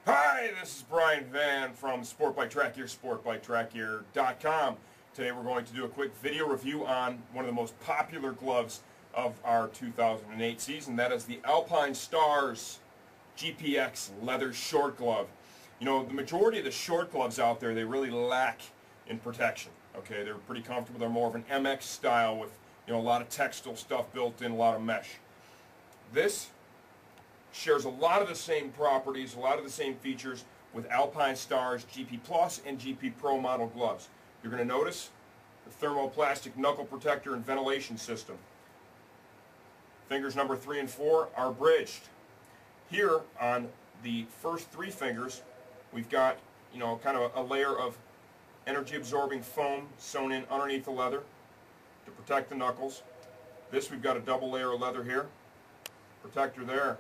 Hi, this is Brian Van from Sport Bike Track Gear, sportbiketrackgear.com. Today we're going to do a quick video review on one of the most popular gloves of our 2008 season. That is the Alpinestars GPX leather short glove. You know, the majority of the short gloves out there, they really lack in protection. Okay, they're pretty comfortable. They're more of an MX style with, you know, a lot of textile stuff built in, a lot of mesh. This shares a lot of the same properties, a lot of the same features with Alpinestars GP Plus and GP Pro model gloves. You're going to notice the thermoplastic knuckle protector and ventilation system. Fingers number 3 and 4 are bridged. Here on the first 3 fingers, we've got, you know, kind of a layer of energy absorbing foam sewn in underneath the leather to protect the knuckles. This, we've got a double layer of leather here, protector there.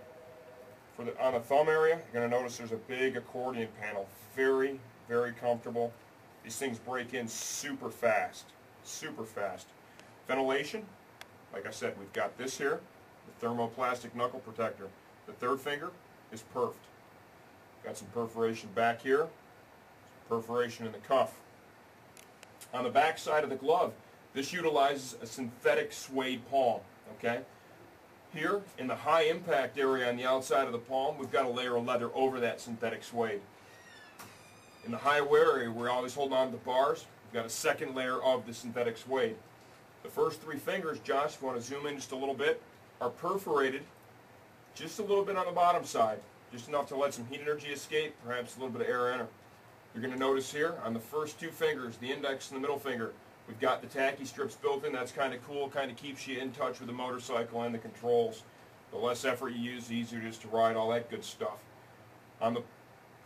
On the thumb area, you're going to notice there's a big accordion panel. Very, very comfortable. These things break in super fast. Super fast. Ventilation, like I said, we've got this here, the thermoplastic knuckle protector. The third finger is perfed. Got some perforation back here, some perforation in the cuff. On the back side of the glove, this utilizes a synthetic suede palm. Okay? Here, in the high impact area on the outside of the palm, we've got a layer of leather over that synthetic suede. In the high wear area, we're always holding on to the bars, we've got a second layer of the synthetic suede. The first 3 fingers, Josh, if you want to zoom in just a little bit, are perforated just a little bit on the bottom side, just enough to let some heat energy escape, perhaps a little bit of air enter. You're going to notice here, on the first 2 fingers, the index and the middle finger, we've got the tacky strips built in. That's kind of cool, kind of keeps you in touch with the motorcycle and the controls. The less effort you use, the easier it is to ride, all that good stuff. On the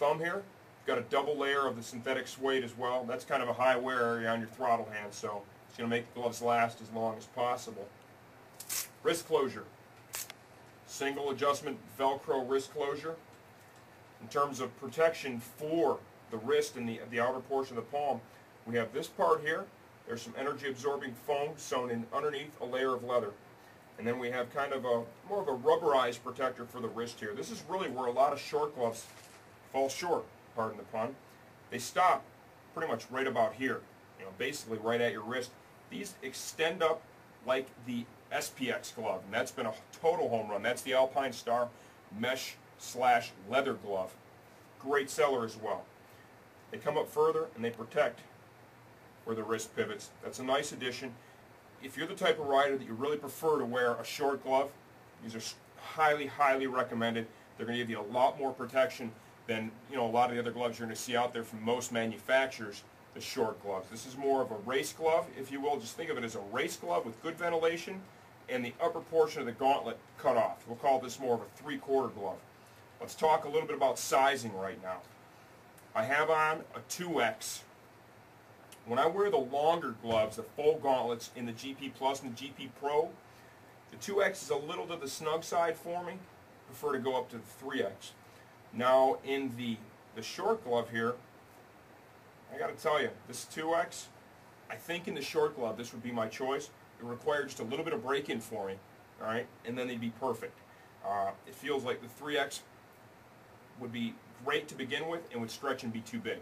thumb here, you've got a double layer of the synthetic suede as well. That's kind of a high wear area on your throttle hand, so it's going to make the gloves last as long as possible. Wrist closure. Single adjustment Velcro wrist closure. In terms of protection for the wrist and the outer portion of the palm, we have this part here. There's some energy absorbing foam sewn in underneath a layer of leather. And then we have kind of more of a rubberized protector for the wrist here. This is really where a lot of short gloves fall short, pardon the pun. They stop pretty much right about here, you know, basically right at your wrist. These extend up like the SPX glove, and that's been a total home run. That's the Alpinestars mesh / leather glove. Great seller as well. They come up further and they protect where the wrist pivots. That's a nice addition. If you're the type of rider that you really prefer to wear a short glove, these are highly, highly recommended. They're going to give you a lot more protection than, you know, a lot of the other gloves you're going to see out there from most manufacturers, the short gloves. This is more of a race glove, if you will. Just think of it as a race glove with good ventilation and the upper portion of the gauntlet cut off. We'll call this more of a 3/4 glove. Let's talk a little bit about sizing right now. I have on a 2X. When I wear the longer gloves, the full gauntlets in the GP Plus and the GP Pro, the 2X is a little to the snug side for me. I prefer to go up to the 3X. Now in the short glove here, I got to tell you, this 2X, I think in the short glove this would be my choice. It would require just a little bit of break-in for me, all right, and then they'd be perfect. It feels like the 3X would be great to begin with and would stretch and be too big.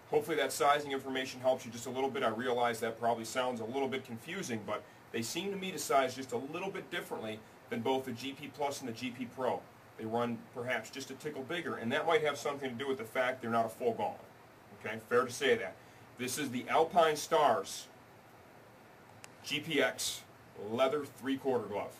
Hopefully that sizing information helps you just a little bit. I realize that probably sounds a little bit confusing, but they seem to me to size just a little bit differently than both the GP Plus and the GP Pro. They run perhaps just a tickle bigger, and that might have something to do with the fact they're not a full gauntlet. Okay, fair to say that. This is the Alpinestars GPX leather 3/4 glove.